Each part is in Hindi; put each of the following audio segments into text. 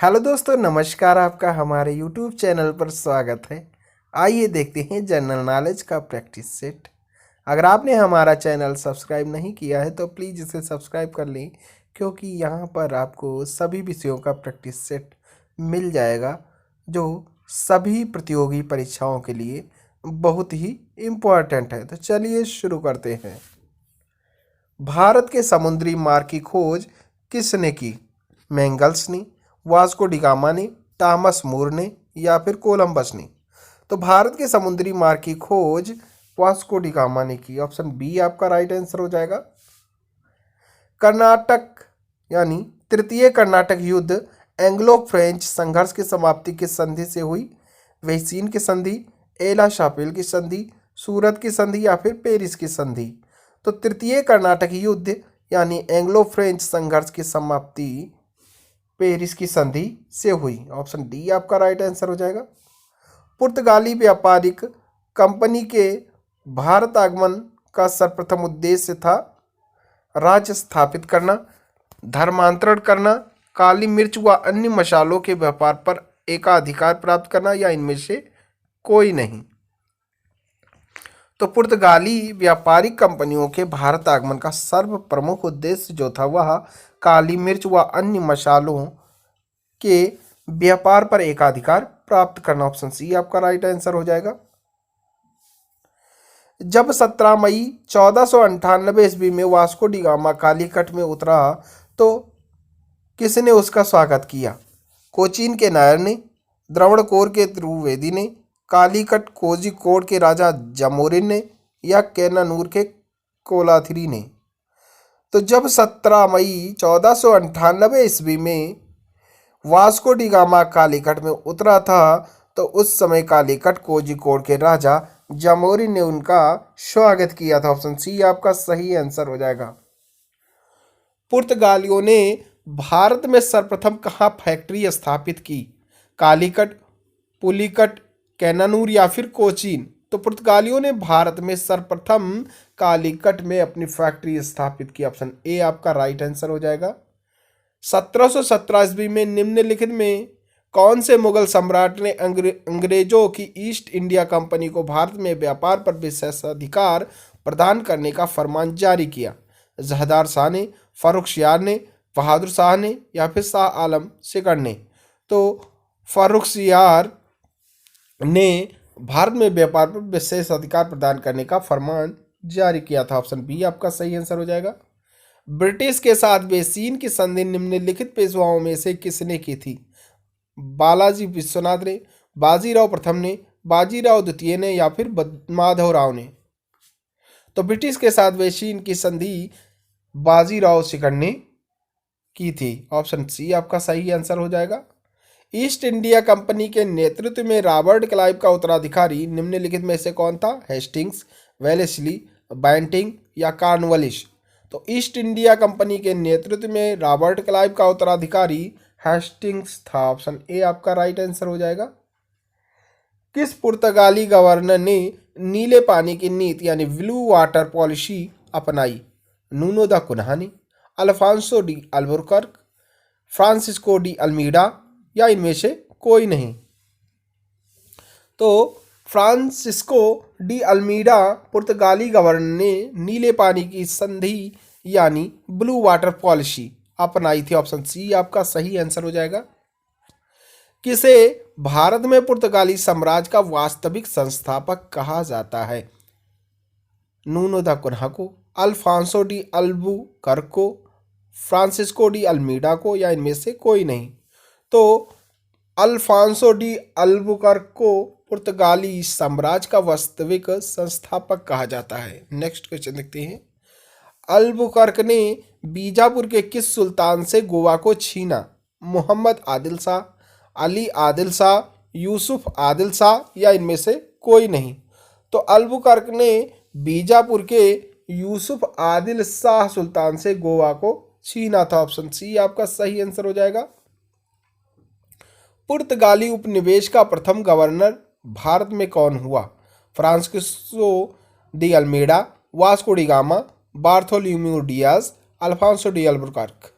हेलो दोस्तों, नमस्कार। आपका हमारे यूट्यूब चैनल पर स्वागत है। आइए देखते हैं जनरल नॉलेज का प्रैक्टिस सेट। अगर आपने हमारा चैनल सब्सक्राइब नहीं किया है तो प्लीज़ इसे सब्सक्राइब कर लें, क्योंकि यहाँ पर आपको सभी विषयों का प्रैक्टिस सेट मिल जाएगा जो सभी प्रतियोगी परीक्षाओं के लिए बहुत ही इम्पोर्टेंट है। तो चलिए शुरू करते हैं। भारत के समुद्री मार्ग की खोज किसने की? मैंगल्स ने, वास्को डिगामा ने, टॉमस मूर ने या फिर कोलंबस ने? तो भारत के समुद्री मार्ग की खोज वास्को डिगामा ने की। ऑप्शन बी आपका राइट आंसर हो जाएगा। कर्नाटक यानी तृतीय कर्नाटक युद्ध एंग्लो फ्रेंच संघर्ष की समाप्ति किस संधि से हुई? वेसीन की संधि, एला शापेल की संधि, सूरत की संधि या फिर पेरिस की संधि? तो तृतीय कर्नाटक युद्ध यानी एंग्लो फ्रेंच संघर्ष की समाप्ति पेरिस की संधि से हुई। ऑप्शन डी आपका राइट आंसर हो जाएगा। पुर्तगाली व्यापारिक कंपनी के भारत आगमन का सर्वप्रथम उद्देश्य था राज्य स्थापित करना, धर्मांतरण करना, काली मिर्च व अन्य मसालों के व्यापार पर एकाधिकार प्राप्त करना या इनमें से कोई नहीं? तो पुर्तगाली व्यापारिक कंपनियों के भारत आगमन का सर्व प्रमुख उद्देश्य जो था वह काली मिर्च व अन्य मसालों के व्यापार पर एकाधिकार प्राप्त करना। ऑप्शन सी आपका राइट आंसर हो जाएगा। जब 17 मई 1498 ईस्वी में वास्को डिगामा कालीकट में उतरा तो किसने उसका स्वागत किया? कोचीन के नायर ने, द्रवणकोर के त्रिवेदी ने, कालीकट कोझिकोड के राजा जामोरिन ने या कैनानूर के कोलाथिरी ने? तो जब 17 मई 1498 ईस्वी में वास्को डिगामा कालीकट में उतरा था तो उस समय कालीकट कोझिकोड के राजा जामोरिन ने उनका स्वागत किया था। ऑप्शन सी आपका सही आंसर हो जाएगा। पुर्तगालियों ने भारत में सर्वप्रथम कहाँ फैक्ट्री स्थापित की? कालीकट, पुलिकट, कैनानूर या फिर कोचीन? तो पुर्तगालियों ने भारत में सर्वप्रथम कालीकट में अपनी फैक्ट्री स्थापित की। ऑप्शन ए आपका राइट आंसर हो जाएगा। 1717 ईस्वी में निम्नलिखित में कौन से मुगल सम्राट ने अंग्रेजों की ईस्ट इंडिया कंपनी को भारत में व्यापार पर विशेषाधिकार प्रदान करने का फरमान जारी किया? जहदार शाह ने, फर्रुखसियार ने, बहादुर शाह ने या फिर शाह आलम सिकंद ने? तो फर्रुखसियार ने भारत में व्यापार पर विशेष अधिकार प्रदान करने का फरमान जारी किया था। ऑप्शन बी आपका सही आंसर हो जाएगा। ब्रिटिश के साथ वेसीन की संधि निम्नलिखित पेशवाओं में से किसने की थी? बालाजी विश्वनाथ ने, बाजीराव प्रथम ने, बाजीराव द्वितीय ने या फिर माधवराव ने? तो ब्रिटिश के साथ वेसीन की संधि बाजीराव शिकंड ने की थी। ऑप्शन सी आपका सही आंसर हो जाएगा। ईस्ट इंडिया कंपनी के नेतृत्व में रॉबर्ट क्लाइव का उत्तराधिकारी निम्नलिखित में से कौन था? हेस्टिंग्स, वेलेस्ली, बैंटिंग या कॉर्नवालिस? तो ईस्ट इंडिया कंपनी के नेतृत्व में रॉबर्ट क्लाइव का उत्तराधिकारी हेस्टिंग्स था। ऑप्शन ए आपका राइट आंसर हो जाएगा। किस पुर्तगाली गवर्नर ने नीले पानी की नीति यानी ब्लू वाटर पॉलिसी अपनाई? नूनो दा कुन्हा ने, Alfonso de Albuquerque, Francisco de Almeida या इनमें से कोई नहीं? तो फ्रांसिस्को डी अल्मीडा पुर्तगाली गवर्नर ने नीले पानी की संधि यानी ब्लू वाटर पॉलिसी अपनाई थी। ऑप्शन सी आपका सही आंसर हो जाएगा। किसे भारत में पुर्तगाली साम्राज्य का वास्तविक संस्थापक कहा जाता है? नूनो दा कुन्हा को, अल्फांसो डी अल्बुकर्क को, फ्रांसिस्को डी अल्मीडा को या इनमें से कोई नहीं? तो अल्फांसो डी अल्बुकर्क को पुर्तगाली साम्राज्य का वास्तविक संस्थापक कहा जाता है। नेक्स्ट क्वेश्चन देखते हैं। अल्बुकर्क ने बीजापुर के किस सुल्तान से गोवा को छीना? मोहम्मद आदिल शाह, अली आदिल शाह, यूसुफ आदिल शाह या इनमें से कोई नहीं? तो अल्बुकर्क ने बीजापुर के यूसुफ आदिल शाह सुल्तान से गोवा को छीना था। ऑप्शन सी आपका सही आंसर हो जाएगा। पुर्तगाली उपनिवेश का प्रथम गवर्नर भारत में कौन हुआ? Francisco de Almeida, Vasco da Gama, Bartholomew Dias, Alfonso de Albuquerque?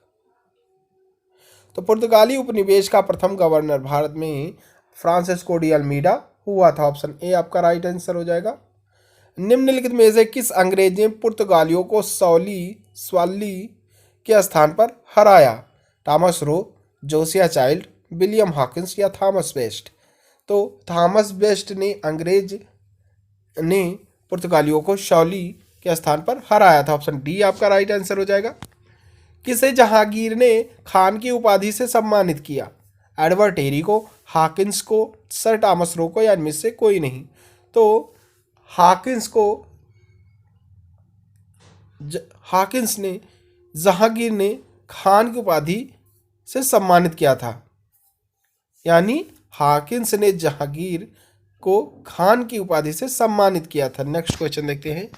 तो पुर्तगाली उपनिवेश का प्रथम गवर्नर भारत में फ्रांसिस्को डी अल्मीडा हुआ था। ऑप्शन ए आपका राइट आंसर हो जाएगा। निम्नलिखित में से किस अंग्रेज ने पुर्तगालियों को स्वाली के स्थान पर हराया? Thomas Roe, Josiah Child, William Hawkins या थॉमस वेस्ट? तो थॉमस वेस्ट ने अंग्रेज ने पुर्तगालियों को शौली के स्थान पर हराया था। ऑप्शन डी आपका राइट आंसर हो जाएगा। किसे जहांगीर ने खान की उपाधि से सम्मानित किया? एडवर्ड टेरी को, हॉकिंस को, सर थॉमस रो को या इनमें से कोई नहीं? तो हॉकिंस ने जहांगीर ने खान की उपाधि से सम्मानित किया था, यानी हॉकिंस ने जहांगीर को खान की उपाधि से सम्मानित किया था। नेक्स्ट क्वेश्चन देखते हैं।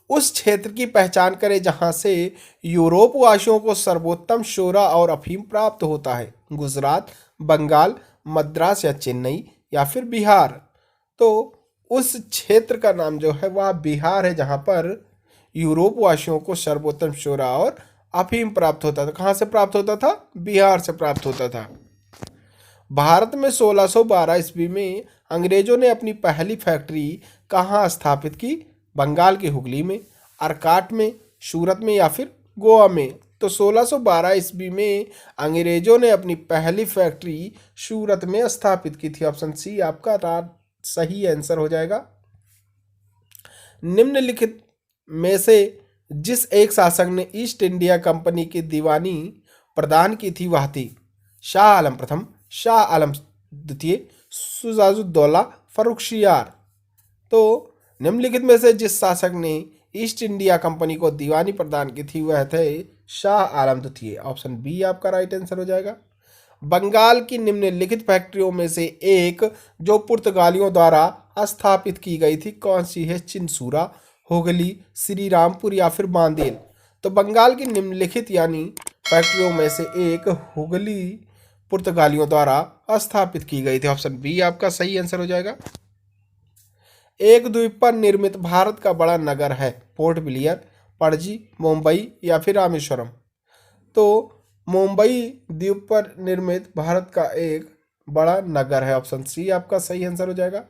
उस क्षेत्र की पहचान करें जहां से यूरोप वासियों को सर्वोत्तम शोरा और अफीम प्राप्त होता है। गुजरात, बंगाल, मद्रास या चेन्नई या फिर बिहार? तो उस क्षेत्र का नाम जो है वह बिहार है, जहां पर यूरोप वासियों को सर्वोत्तम शोरा और अफीम प्राप्त होता था। कहां से प्राप्त होता था? बिहार से प्राप्त होता था। भारत में 1612 ईस्वी में अंग्रेजों ने अपनी पहली फैक्ट्री कहाँ स्थापित की? बंगाल के हुगली में, अर्काट में, सूरत में या फिर गोवा में? तो 1612 ईस्वी में अंग्रेजों ने अपनी पहली फैक्ट्री सूरत में स्थापित की थी। ऑप्शन सी आपका सही आंसर हो जाएगा। निम्नलिखित में से जिस एक शासक ने ईस्ट इंडिया कंपनी की दीवानी प्रदान की थी वह थी? शाह आलम प्रथम, शाह आलम द्वितीय, शुजाउद्दौला, फर्रुखसियार? तो निम्नलिखित में से जिस शासक ने ईस्ट इंडिया कंपनी को दीवानी प्रदान की थी वह थे शाह आलम द्वितीय। ऑप्शन बी आपका राइट आंसर हो जाएगा। बंगाल की निम्नलिखित फैक्ट्रियों में से एक जो पुर्तगालियों द्वारा स्थापित की गई थी कौन सी है? चिंसूरा, हुगली, श्री रामपुर या फिर बांदेल? तो बंगाल की निम्नलिखित यानी फैक्ट्रियों में से एक हुगली पुर्तगालियों द्वारा स्थापित की गई थी। ऑप्शन बी आपका सही आंसर हो जाएगा। एक द्वीप पर निर्मित भारत का बड़ा नगर है? पोर्ट ब्लियर, पणजी, मुंबई या फिर रामेश्वरम? तो मुंबई द्वीप पर निर्मित भारत का एक बड़ा नगर है। ऑप्शन सी आपका सही आंसर हो जाएगा।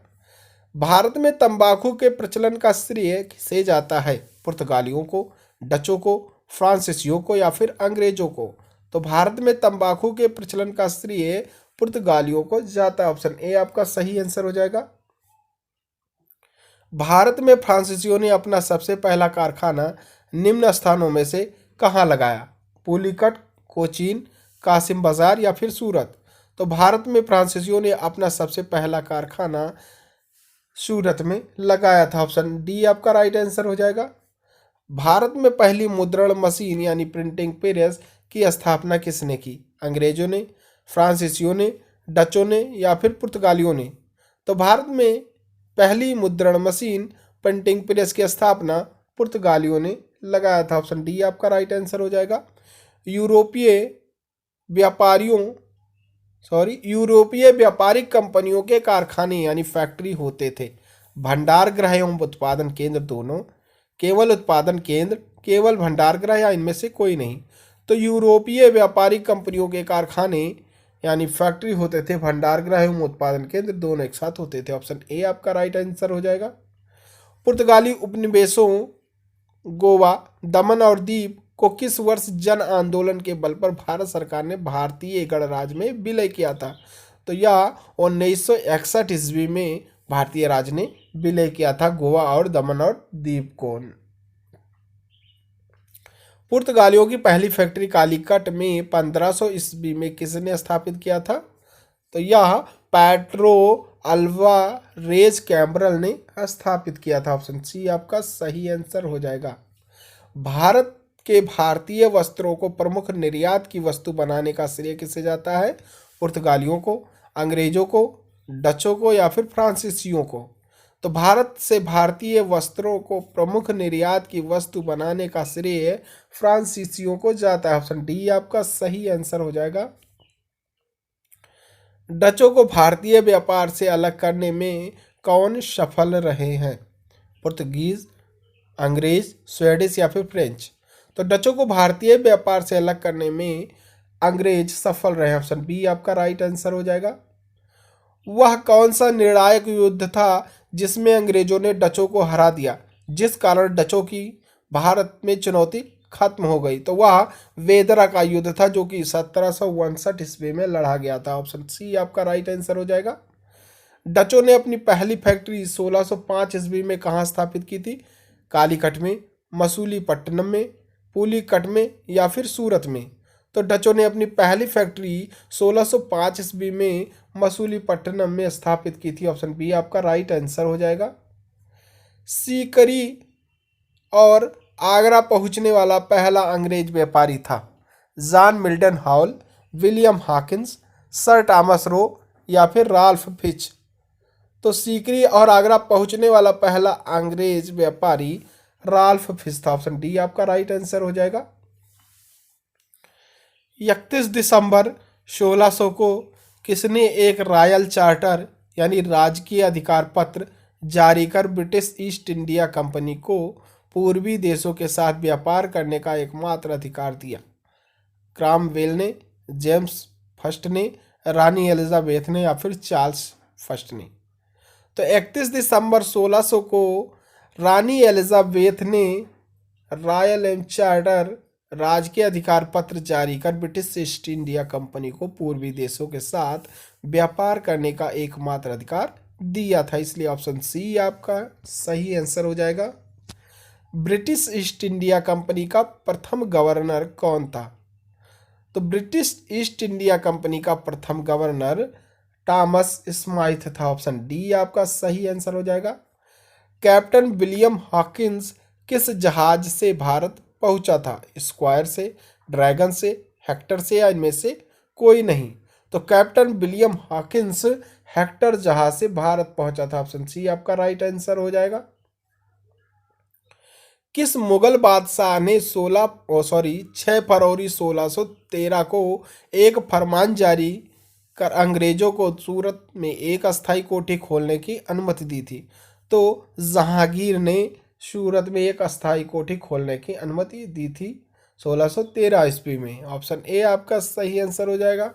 भारत में तंबाकू के प्रचलन का श्रेय किसे जाता है? पुर्तगालियों को, डचों को, फ्रांसीसियों को या फिर अंग्रेजों को? तो भारत में तंबाकू के प्रचलन का श्रेय पुर्तगालियों को जाता है। ऑप्शन ए आपका सही आंसर हो जाएगा। भारत में फ्रांसीसियों ने अपना सबसे पहला कारखाना निम्न स्थानों में से कहाँ लगाया? पुलिकट, कोचीन, कासिम बाजार या फिर सूरत? तो भारत में फ्रांसीसियों ने अपना सबसे पहला कारखाना सूरत में लगाया था। ऑप्शन डी आपका राइट आंसर हो जाएगा। भारत में पहली मुद्रण मशीन यानी प्रिंटिंग प्रेस की स्थापना किसने की? अंग्रेजों ने, फ्रांसीसियों ने, डचों ने या फिर पुर्तगालियों ने? तो भारत में पहली मुद्रण मशीन प्रिंटिंग प्रेस की स्थापना पुर्तगालियों ने लगाया था। ऑप्शन डी आपका राइट आंसर हो जाएगा। यूरोपीय व्यापारिक कंपनियों के कारखाने यानी फैक्ट्री होते थे। भंडार गृह एवं उत्पादन केंद्र दोनों, केवल उत्पादन केंद्र, केवल भंडार गृह या इनमें से कोई नहीं? तो यूरोपीय व्यापारिक कंपनियों के कारखाने यानी फैक्ट्री होते थे, भंडार गृह एवं उत्पादन केंद्र दोनों एक साथ होते थे। ऑप्शन ए आपका राइट आंसर हो जाएगा। पुर्तगाली उपनिवेशों गोवा, दमन और दीव को किस वर्ष जन आंदोलन के बल पर भारत सरकार ने भारतीय गणराज्य में विलय किया था? तो यह 1961 ईस्वी में भारतीय राज्य ने विलय किया था गोवा और दमन और दीव को। पुर्तगालियों की पहली फैक्ट्री कालीकट में 1500 ईस्वी में किसने स्थापित किया था? तो यह पैड्रो अल्वारेज कैम्बरल ने स्थापित किया था। ऑप्शन सी आपका सही आंसर हो जाएगा। भारत के भारतीय वस्त्रों को प्रमुख निर्यात की वस्तु बनाने का श्रेय किसे जाता है? पुर्तगालियों को, अंग्रेजों को, डचों को या फिर फ्रांसीसियों को? तो भारत से भारतीय वस्त्रों को प्रमुख निर्यात की वस्तु बनाने का श्रेय फ्रांसीसियों को जाता है। ऑप्शन डी आपका सही आंसर हो जाएगा। डचों को भारतीय व्यापार से अलग करने में कौन सफल रहे हैं? पुर्तगीज, अंग्रेज, स्वीडिश या फिर फ्रेंच? तो डचों को भारतीय व्यापार से अलग करने में अंग्रेज सफल रहे? ऑप्शन बी आपका राइट आंसर हो जाएगा। वह कौन सा निर्णायक युद्ध था जिसमें अंग्रेजों ने डचों को हरा दिया, जिस कारण डचों की भारत में चुनौती खत्म हो गई? तो वह वेदरा का युद्ध था, जो कि 1759 ईस्वी में लड़ा गया था। ऑप्शन सी आपका राइट आंसर हो जाएगा। डचों ने अपनी पहली फैक्ट्री 1605 ईस्वी में कहाँ स्थापित की थी? कालीकट में, मसूलीपट्टनम में, पुलीकट में या फिर सूरत में? तो डचों ने अपनी पहली फैक्ट्री 1605 ईस्वी में मसूलीपट्टनम में स्थापित की थी। ऑप्शन बी आपका राइट आंसर हो जाएगा। सीकरी और आगरा पहुंचने वाला पहला अंग्रेज व्यापारी था? John Milton hall, William Hawkins, sir Thomas Roe या फिर राल्फ फिच? तो सीकरी और आगरा पहुंचने वाला पहला अंग्रेज व्यापारी राल्फ फिच था। ऑप्शन डी आपका राइट आंसर हो जाएगा। 31 दिसंबर 1600 को किसने एक रॉयल चार्टर यानी राजकीय अधिकार पत्र जारी कर ब्रिटिश ईस्ट इंडिया कंपनी को पूर्वी देशों के साथ व्यापार करने का एकमात्र अधिकार दिया? क्रॉमवेल ने, जेम्स फर्स्ट ने, रानी एलिजाबेथ ने या फिर चार्ल्स फर्स्ट ने? तो 31 दिसंबर 1600 को रानी एलिजाबेथ ने रॉयल एम चार्टर राजकीय अधिकार पत्र जारी कर ब्रिटिश ईस्ट इंडिया कंपनी को पूर्वी देशों के साथ व्यापार करने का एकमात्र अधिकार दिया था, इसलिए ऑप्शन सी आपका सही आंसर हो जाएगा। ब्रिटिश ईस्ट इंडिया कंपनी का प्रथम गवर्नर कौन था? तो ब्रिटिश ईस्ट इंडिया कंपनी का प्रथम गवर्नर टॉमस स्माइथ था। ऑप्शन डी आपका सही आंसर हो जाएगा। कैप्टन विलियम हॉकिंस किस जहाज से भारत पहुंचा था? स्क्वायर से, ड्रैगन से, हेक्टर से या इनमें से कोई नहीं? तो कैप्टन विलियम हॉकिंस हेक्टर जहाज से भारत पहुंचा था। ऑप्शन सी आपका राइट आंसर हो जाएगा। किस मुगल बादशाह ने 6 फरवरी 1613 को एक फरमान जारी कर अंग्रेजों को सूरत में एक अस्थायी कोठी खोलने की अनुमति दी थी? तो जहांगीर ने सूरत में एक अस्थायी कोठी खोलने की अनुमति दी थी 1613 ईस्वी में। ऑप्शन ए आपका सही आंसर हो जाएगा।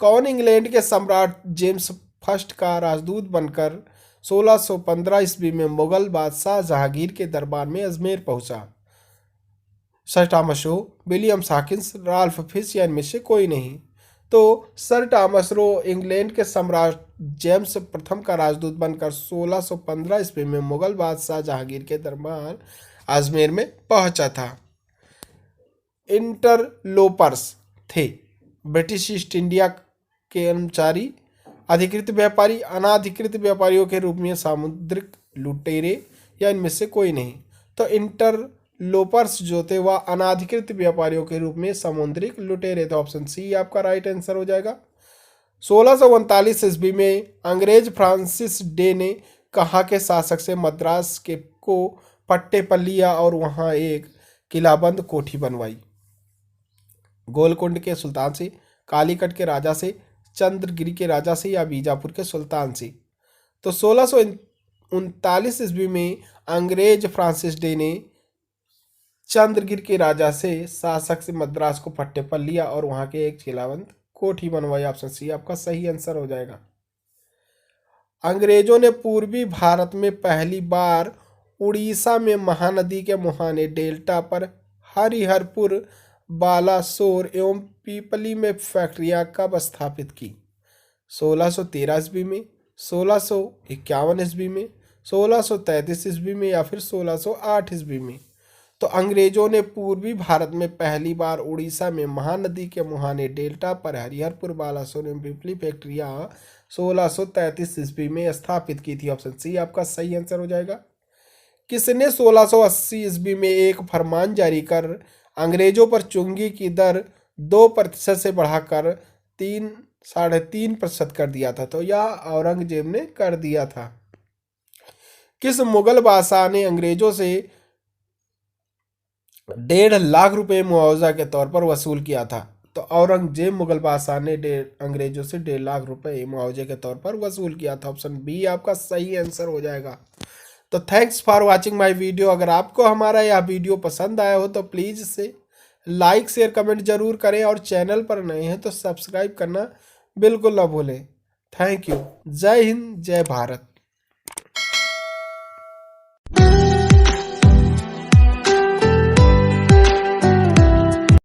कौन इंग्लैंड के सम्राट जेम्स फर्स्ट का राजदूत बनकर 1615 ईस्वी में मुगल बादशाह जहांगीर के दरबार में अजमेर पहुंचा? Sir Thomas Roe, William Hawkins, Ralph Fitch या इनमें से कोई नहीं? तो सर टॉमस रो इंग्लैंड के सम्राट जेम्स प्रथम का राजदूत बनकर 1615 ईस्वी में मुगल बादशाह जहांगीर के दरबार अजमेर में पहुंचा था। इंटरलोपर्स थे ब्रिटिश ईस्ट इंडिया के कर्मचारी, अधिकृत व्यापारी, अनाधिकृत व्यापारियों के रूप में सामुद्रिक लुटेरे या इनमें से कोई नहीं? तो इंटरलोपर्स जो थे वह अनाधिकृत व्यापारियों के रूप में समुद्रिक लुटेरे थे। ऑप्शन सी आपका राइट आंसर हो जाएगा। 1639 ईस्वी में अंग्रेज फ्रांसिस डे ने कहाँ के शासक से मद्रास के को पट्टे पर लिया और वहाँ एक किलाबंद कोठी बनवाई? गोलकुंड के सुल्तान से, कालीकट के राजा से, चंद्रगिरी के राजा से या बीजापुर के सुल्तान से? तो 1639 ईस्वी में अंग्रेज फ्रांसिस डे ने चंद्रगिर के राजा से शासक से मद्रास को पट्टे पर लिया और वहां के एक किलाबंद कोठी बनवाई। ऑप्शन सी आपका सही आंसर हो जाएगा। अंग्रेजों ने पूर्वी भारत में पहली बार उड़ीसा में महानदी के मुहाने डेल्टा पर हरिहरपुर, बालासोर एवं पीपली में फैक्ट्रियां कब स्थापित की? 1613 ईस्वी में, 1651 ईस्वी में, 1633 ईस्वी में या फिर 1608 ईस्वी में? तो अंग्रेजों ने पूर्वी भारत में पहली बार उड़ीसा में महानदी के मुहाने डेल्टा पर हरिहरपुर, बालासोर एवं पीपली फैक्ट्रियां 1633 ईस्वी में स्थापित की थी। ऑप्शन सी आपका सही आंसर हो जाएगा। किसने 1680 ईस्वी में एक फरमान जारी कर अंग्रेजों पर चुंगी की दर 2% से बढ़ाकर 3.5% कर दिया था? तो यह औरंगजेब ने कर दिया था। किस मुगल बादशाह ने अंग्रेजों से 1.5 लाख रुपए मुआवजा के तौर पर वसूल किया था? तो औरंगजेब मुगल बादशाह ने अंग्रेजों से 1.5 लाख रुपए मुआवजे के तौर पर वसूल किया था। ऑप्शन बी आपका सही आंसर हो जाएगा। तो thanks for watching my video. अगर आपको हमारा यह वीडियो पसंद आया हो तो प्लीज़ इसे लाइक शेयर कमेंट जरूर करें और चैनल पर नए हैं तो सब्सक्राइब करना बिल्कुल ना भूलें। Thank you. जय हिंद, जय भारत।